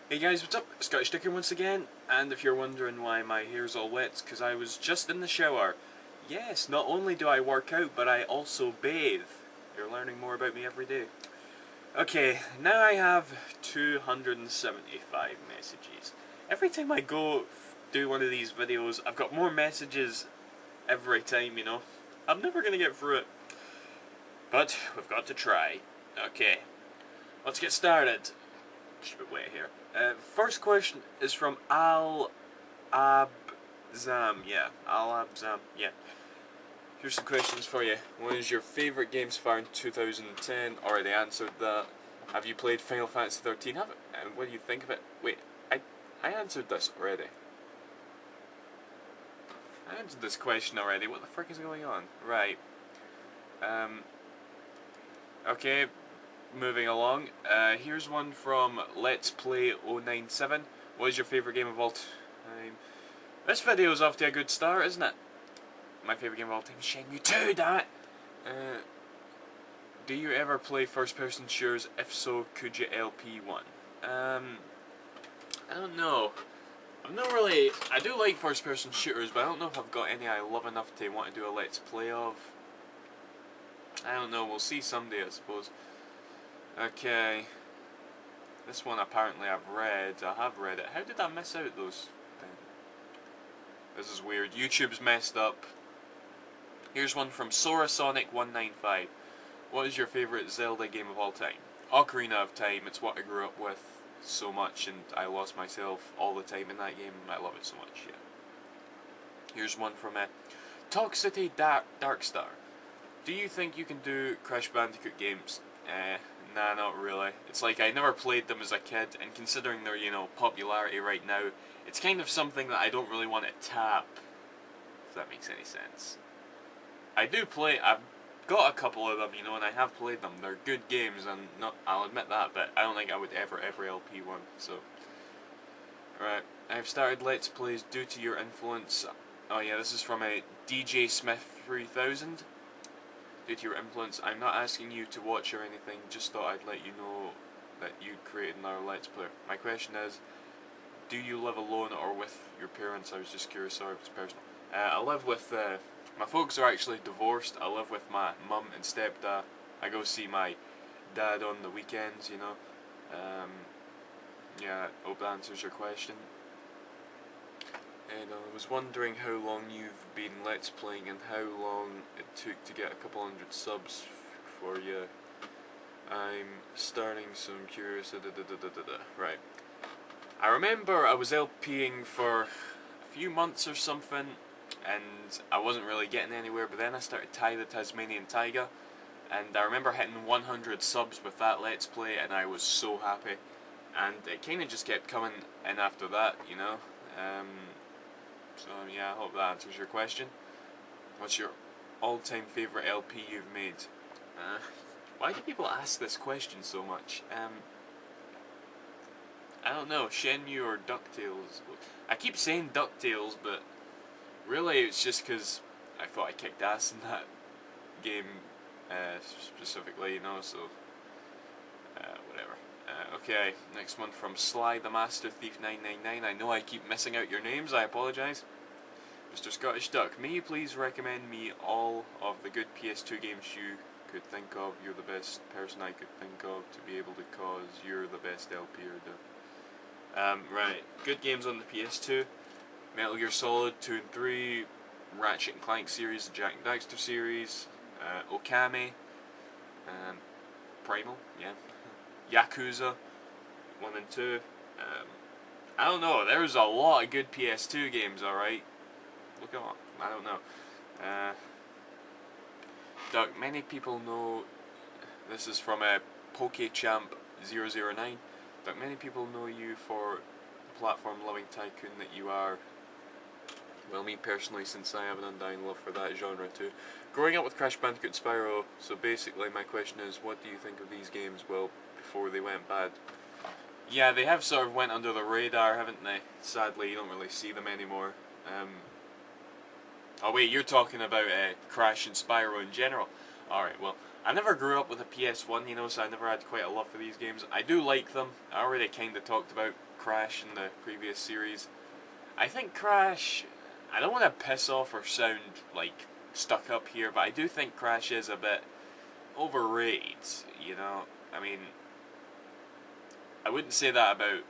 Hey guys, what's up? Scottish Dicker once again, and if you're wondering why my hair's all wet, it's because I was just in the shower. Yes, not only do I work out, but I also bathe. You're learning more about me every day. Okay, now I have 275 messages. Every time I go do one of these videos, I've got more messages every time, you know. I'm never gonna get through it. But we've got to try. Okay, let's get started. Just a bit wet here. First question is from Al Abzam. Yeah, Al Abzam. Yeah. Here's some questions for you. What is your favourite game so far in 2010? Already answered that. Have you played Final Fantasy 13? Have it? And what do you think of it? Wait, I answered this already. I answered this question already. What the frick is going on? Right. Okay, moving along. Here's one from Let's Play 097. What is your favourite game of all time? This video is off to a good start, isn't it? My favourite game of all time is Shenmue 2, damn it! Do you ever play first-person shooters? If so, could you LP one? I don't know. I'm not really... I do like first-person shooters, but I don't know if I've got any I love enough to want to do a Let's Play of. I don't know, we'll see someday, I suppose. Okay. This one apparently I've read. I have read it. How did I miss out those things? This is weird. YouTube's messed up. Here's one from Sorasonic195. What is your favourite Zelda game of all time? Ocarina of Time. It's what I grew up with so much, and I lost myself all the time in that game. I love it so much, yeah. Here's one from Toxicity Darkstar. Do you think you can do Crash Bandicoot games? Nah, not really. It's like I never played them as a kid, and considering their, popularity right now, it's kind of something that I don't really want to tap, if that makes any sense. I've got a couple of them, and I have played them. They're good games, and I'll admit that, but I don't think I would ever LP one, so. Right, I've started Let's Plays due to your influence. Oh yeah, this is from a DJ Smith 3000. Due to your influence, I'm not asking you to watch or anything, just thought I'd let you know that you'd created another Let's Play. My question is, do you live alone or with your parents? I was just curious, sorry if it's personal. I live with, my folks are actually divorced. I live with my mum and stepdad. I go see my dad on the weekends, Yeah, I hope that answers your question. And I was wondering how long you've been Let's Playing and how long it took to get a couple hundred subs for you. I'm starting, so I'm curious. Right. I remember I was LPing for a few months or something, and I wasn't really getting anywhere, but then I started Ty the Tasmanian Tiger, and I remember hitting 100 subs with that Let's Play, and I was so happy. And it kind of just kept coming in after that, So yeah, I hope that answers your question. What's your all-time favourite LP you've made? Why do people ask this question so much? I don't know, Shenmue or DuckTales? I keep saying DuckTales, but really it's just because I thought I kicked ass in that game specifically, so whatever. Okay, next one from Sly the Master Thief 999. I know I keep missing out your names, I apologise. Mr. Scottish Duck, may you please recommend me all of the good PS2 games you could think of? You're the best person I could think of to be able to cause you're the best LPer to. Right, good games on the PS2. Metal Gear Solid 2 and 3, Ratchet and Clank series, the Jak and Daxter series, Okami, Primal, yeah. Yakuza 1 and 2. I don't know, there's a lot of good PS2 games, alright. Look at what, I don't know. Doug, many people know, this is from a PokeChamp009. Doug, many people know you for the platform-loving tycoon that you are. Well, me personally, since I have an undying love for that genre too. Growing up with Crash Bandicoot and Spyro, so basically my question is, what do you think of these games, well, before they went bad? Yeah, they have sort of went under the radar, haven't they? Sadly, you don't really see them anymore. Oh wait, you're talking about Crash and Spyro in general. Alright, well, I never grew up with a PS1, you know, so I never had quite a love for these games. I do like them. I already kind of talked about Crash in the previous series. I think Crash, I don't want to piss off or sound like stuck up here, but I do think Crash is a bit overrated, you know. I mean, I wouldn't say that about.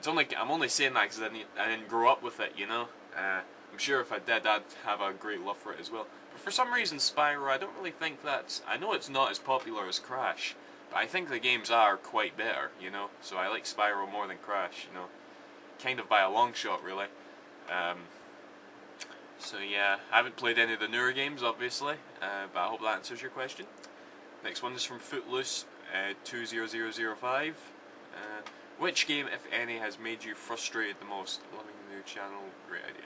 I'm only saying that because I didn't grow up with it, you know. I'm sure if I did, I'd have a great love for it as well. But for some reason, Spyro, I don't really think that's. I know it's not as popular as Crash, but I think the games are quite better, you know. So I like Spyro more than Crash, you know. Kind of by a long shot, really. So yeah, I haven't played any of the newer games, obviously, but I hope that answers your question. Next one is from Footloose 20005. Which game, if any, has made you frustrated the most? Loving the new channel, great idea.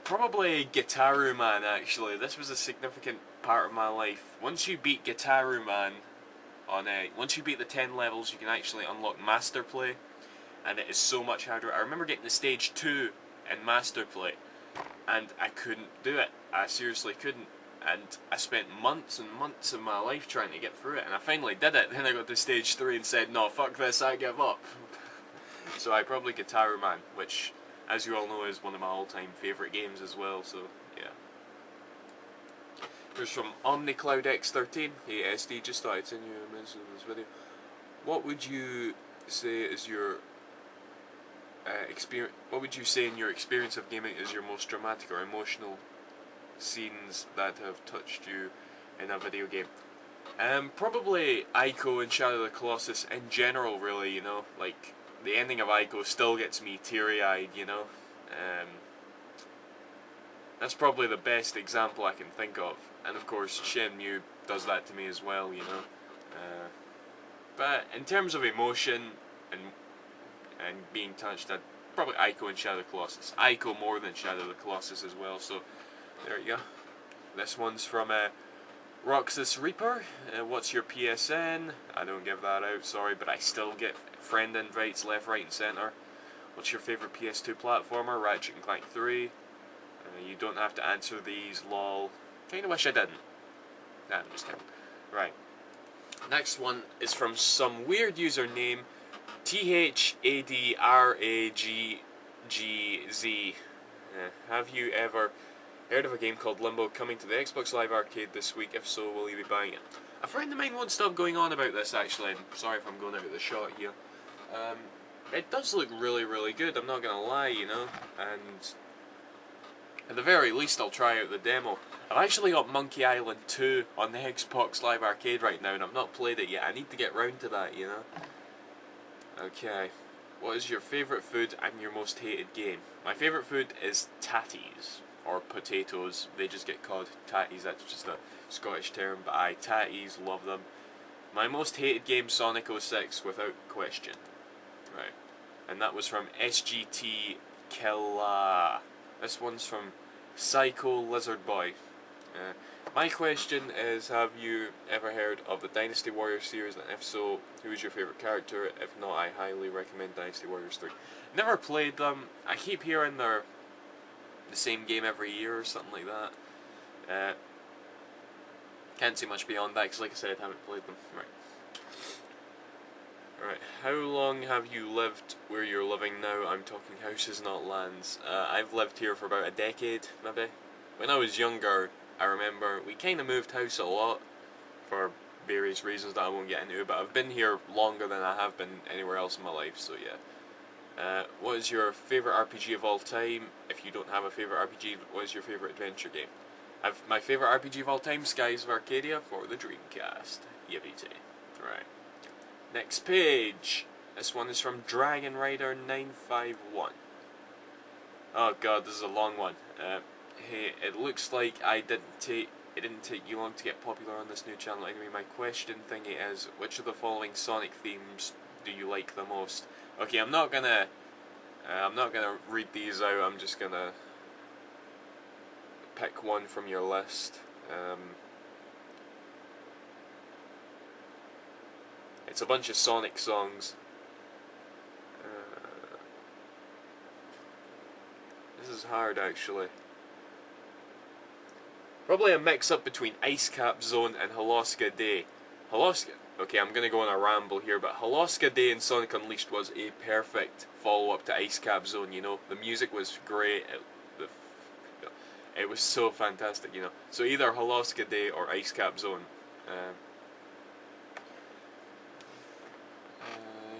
Probably Gitaru Man, actually. This was a significant part of my life. Once you beat Gitaru Man, once you beat the 10 levels, you can actually unlock Master Play, and it is so much harder. I remember getting to stage 2 in Master Play, and I couldn't do it. I seriously couldn't. And I spent months and months of my life trying to get through it, and I finally did it. Then I got to stage 3 and said, no, fuck this, I give up. So I probably Gitaru Man, which, as you all know, is one of my all-time favourite games as well, so yeah. Here's from OmniCloudX13. Hey SD, just thought I'd send you a message in this video. What would you say is your what would you say in your experience of gaming is your most dramatic or emotional scenes that have touched you in a video game? Probably Ico and Shadow of the Colossus in general, really, you know, like, the ending of Ico still gets me teary-eyed, you know. That's probably the best example I can think of, and of course Shenmue does that to me as well, you know. But in terms of emotion and being touched, I'd probably Ico and Shadow of the Colossus. Ico more than Shadow of the Colossus as well, so there you go. This one's from Roxas Reaper. What's your PSN? I don't give that out, sorry, but I still get friend invites left, right, and centre. What's your favourite PS2 platformer? Ratchet and Clank 3. You don't have to answer these, lol. Kinda wish I didn't. Nah, I'm just kidding. Right. Next one is from some weird username, THADRAGGZ. Have you ever heard of a game called Limbo coming to the Xbox Live Arcade this week? If so, will you be buying it? A friend of mine won't stop going on about this, actually. I'm sorry if I'm going out of the shot here. It does look really, really good, I'm not gonna lie, you know, and at the very least I'll try out the demo. I've actually got Monkey Island 2 on the Xbox Live Arcade right now, and I've not played it yet. I need to get round to that, you know. Okay, what is your favourite food and your most hated game? My favourite food is tatties, or potatoes. They just get called tatties, that's just a Scottish term, but tatties, love them. My most hated game, Sonic 06, without question. Right, and that was from SGT Killa. This one's from Psycho Lizard Boy. My question is, have you ever heard of the Dynasty Warriors series, and if so, who is your favourite character? If not, I highly recommend Dynasty Warriors 3. Never played them. I keep hearing they're the same game every year or something like that. Can't say much beyond that, because like I said, I haven't played them. Right. Right, how long have you lived where you're living now? I'm talking houses, not lands. I've lived here for about a decade, maybe. When I was younger, I remember we kind of moved house a lot for various reasons that I won't get into, but I've been here longer than I have been anywhere else in my life, so yeah. What is your favourite RPG of all time? If you don't have a favourite RPG, what is your favourite adventure game? My favourite RPG of all time, Skies of Arcadia for the Dreamcast. Yippee. Right. Next page. This one is from Dragon Rider 951. Oh god, this is a long one. Hey, it looks like it didn't take you long to get popular on this new channel. Anyway, my question thingy is, which of the following Sonic themes do you like the most? Okay, I'm not gonna read these out. I'm just gonna pick one from your list. It's a bunch of Sonic songs. This is hard, actually. Probably a mix-up between Ice Cap Zone and Holoska Day. Holoska... Okay, I'm gonna go on a ramble here, but Holoska Day in Sonic Unleashed was a perfect follow-up to Ice Cap Zone, you know? The music was great, it was so fantastic, you know? So either Holoska Day or Ice Cap Zone.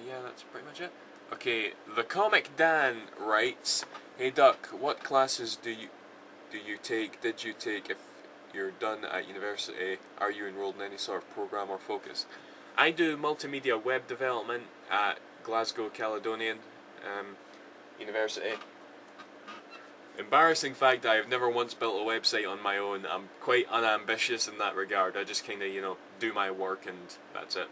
Yeah, that's pretty much it. Okay, the Comic Dan writes, "Hey Duck, what classes do you take? Did you take? If you're done at university, are you enrolled in any sort of program or focus?" I do multimedia web development at Glasgow Caledonian University. Embarrassing fact, I have never once built a website on my own. I'm quite unambitious in that regard. I just kind of, you know, do my work and that's it.